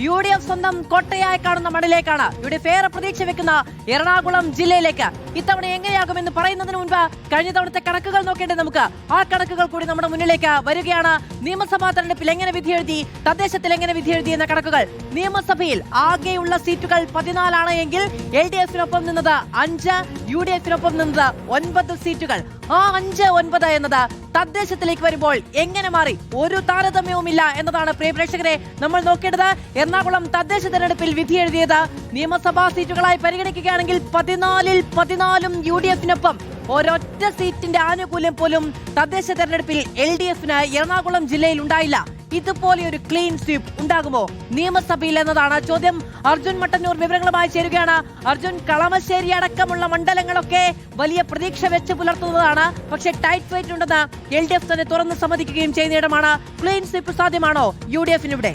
UDF സ്വന്തം കോട്ടയായി കാണുന്ന മണ്ണിലേക്കാണ്. UDF ഏറെ പ്രതീക്ഷ വെക്കുന്ന എറണാകുളം ജില്ലയിലേക്ക്. ഇത്തവണ എങ്ങനെയാകുമെന്ന് പറയുന്നതിന് മുൻപ് കഴിഞ്ഞ തവണത്തെ കണക്കുകൾ നോക്കേണ്ടത് നമുക്ക്. ആ കണക്കുകൾ കൂടി നമ്മുടെ മുന്നിലേക്ക് വരികയാണ്. നിയമസഭാ തെരഞ്ഞെടുപ്പിൽ എങ്ങനെ വിധിയെഴുതി, തദ്ദേശത്തിൽ എങ്ങനെ വിധിയെഴുതി എന്ന കണക്കുകൾ. നിയമസഭയിൽ ആകെയുള്ള സീറ്റുകൾ 14 ആണ് എങ്കിൽ LDF-നൊപ്പം നിന്നത് 5, UDF-നൊപ്പം നിന്നത് 9 സീറ്റുകൾ. ആ 5, 9 എന്നത് തദ്ദേശത്തിലേക്ക് വരുമ്പോൾ എങ്ങനെ മാറി? ഒരു താരതമ്യവുമില്ല എന്നതാണ് പ്രിയ പ്രേക്ഷകരെ നമ്മൾ നോക്കേണ്ടത്. എറണാകുളം തദ്ദേശ തെരഞ്ഞെടുപ്പിൽ വിധി എഴുതിയത് നിയമസഭാ സീറ്റുകളായി പരിഗണിക്കുകയാണെങ്കിൽ 14-ൽ 14 UDF-നൊപ്പം. ഒരൊറ്റ സീറ്റിന്റെ ആനുകൂല്യം പോലും തദ്ദേശ തെരഞ്ഞെടുപ്പിൽ LDF-ന് എറണാകുളം ജില്ലയിൽ ഉണ്ടായില്ല. ഇതുപോലെ ഒരു ക്ലീൻ സ്വീപ്പ് ഉണ്ടാകുമോ നിയമസഭയിൽ എന്നതാണ് ചോദ്യം. അർജുൻ മട്ടന്നൂർ വിവരങ്ങളുമായി ചേരുകയാണ്. അർജുൻ, കളമശ്ശേരി അടക്കമുള്ള മണ്ഡലങ്ങളൊക്കെ വലിയ പ്രതീക്ഷ വെച്ച് പുലർത്തുന്നതാണ്. പക്ഷേ ടൈറ്റ് ഫൈറ്റ് ഉണ്ടെന്ന് LDF തന്നെ തുറന്ന് സമ്മതിക്കുകയും ചെയ്യുന്ന ഇടമാണ്. ക്ലീൻ സ്വീപ്പ് സാധ്യമാണോ UDF-ന്?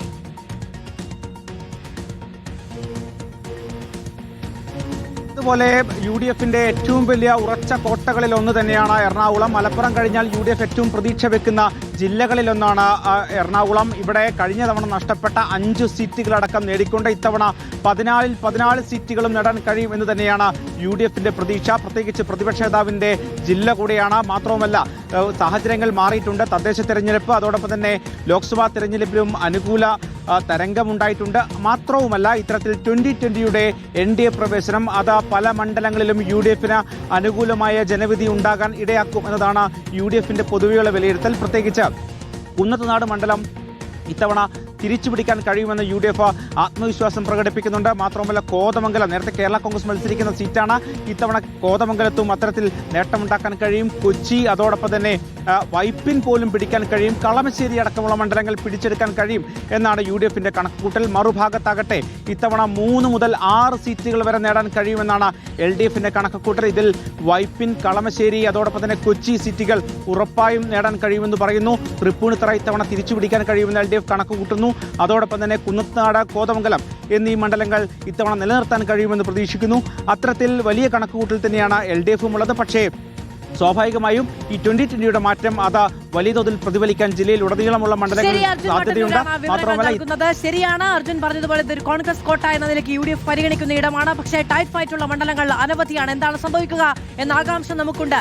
അതുപോലെ UDF-ന്റെ ഏറ്റവും വലിയ ഉറച്ച കോട്ടകളിൽ ഒന്ന് തന്നെയാണ് എറണാകുളം. മലപ്പുറം കഴിഞ്ഞാൽ UDF ഏറ്റവും പ്രതീക്ഷ വെക്കുന്ന ജില്ലകളിലൊന്നാണ് എറണാകുളം. ഇവിടെ കഴിഞ്ഞ തവണ നഷ്ടപ്പെട്ട 5 സീറ്റുകളടക്കം നേടിക്കൊണ്ട് ഇത്തവണ 14-ൽ 14 സീറ്റുകളും നേടാൻ കഴിയും എന്ന് തന്നെയാണ് UDF-ന്റെ പ്രതീക്ഷ. പ്രത്യേകിച്ച് പ്രതിപക്ഷ നേതാവിന്റെ ജില്ല കൂടിയാണ്. മാത്രവുമല്ല, സാഹചര്യങ്ങൾ മാറിയിട്ടുണ്ട്. തദ്ദേശ തെരഞ്ഞെടുപ്പ്, അതോടൊപ്പം തന്നെ ലോക്സഭാ തെരഞ്ഞെടുപ്പിലും അനുകൂല തരംഗമുണ്ടായിട്ടുണ്ട്. മാത്രവുമല്ല, ഇത്തരത്തിൽ 2020-യുടെ NDA പ്രവേശനം അത് പല മണ്ഡലങ്ങളിലും UDF-ന് അനുകൂലമായ ജനവിധി ഉണ്ടാകാൻ ഇടയാക്കും എന്നതാണ് UDF-ന്റെ പൊതുവെയുള്ള വിലയിരുത്തൽ. പ്രത്യേകിച്ച് കുന്നത്തുനാട് മണ്ഡലം ഇത്തവണ തിരിച്ചുപിടിക്കാൻ കഴിയുമെന്ന് UDF ആത്മവിശ്വാസം പ്രകടിപ്പിക്കുന്നുണ്ട്. മാത്രമല്ല, കോതമംഗലം നേരത്തെ കേരള കോൺഗ്രസ് മത്സരിക്കുന്ന സീറ്റാണ്. ഇത്തവണ കോതമംഗലത്തും അത്തരത്തിൽ നേട്ടമുണ്ടാക്കാൻ കഴിയും. കൊച്ചി, അതോടൊപ്പം തന്നെ വൈപ്പിൻ പോലും പിടിക്കാൻ കഴിയും. കളമശ്ശേരി അടക്കമുള്ള മണ്ഡലങ്ങൾ പിടിച്ചെടുക്കാൻ കഴിയും എന്നാണ് UDF-ന്റെ കണക്കുകൂട്ടൽ. മറുഭാഗത്താകട്ടെ ഇത്തവണ 3 മുതൽ 6 സീറ്റുകൾ വരെ നേടാൻ കഴിയുമെന്നാണ് LDF-ന്റെ കണക്കുകൂട്ടൽ. ഇതിൽ വൈപ്പിൻ, കളമശ്ശേരി, അതോടൊപ്പം തന്നെ കൊച്ചി സീറ്റുകൾ ഉറപ്പായും നേടാൻ കഴിയുമെന്ന് പറയുന്നു. തൃപ്പൂണിത്തറ ഇത്തവണ തിരിച്ചുപിടിക്കാൻ കഴിയുമെന്ന് LDF കണക്കുകൂട്ടുന്നു. അതോടൊപ്പം തന്നെ കുന്നത്തുനാട്, കോതമംഗലം എന്നീ മണ്ഡലങ്ങൾ ഇത്തവണ നിലനിർത്താൻ കഴിയുമെന്ന് പ്രതീക്ഷിക്കുന്നു. അത്തരത്തിൽ വലിയ കണക്കുകൂട്ടൽ തന്നെയാണ് LDF-ഉം ഉള്ളത്. പക്ഷേ സ്വാഭാവികമായും ഈ 2020-യുടെ മാറ്റം അത് വലിയ തോതിൽ പ്രതിഫലിക്കാൻ ജില്ലയിൽ ഉടനീളമുള്ള മണ്ഡലങ്ങളിൽ സാധ്യതയുണ്ട്. മാത്രമല്ല, ശരിയാണ് അർജുൻ പറഞ്ഞതുപോലെ ഇതൊരു കോൺഗ്രസ് കോട്ട എന്ന നിലയ്ക്ക് UDF പരിഗണിക്കുന്ന ഇടമാണ്. പക്ഷേ ടൈറ്റ് ഫൈറ്റുള്ള മണ്ഡലങ്ങൾ അനവധിയാണ്. എന്താണ് സംഭവിക്കുക എന്ന ആകാംക്ഷ നമുക്കുണ്ട്.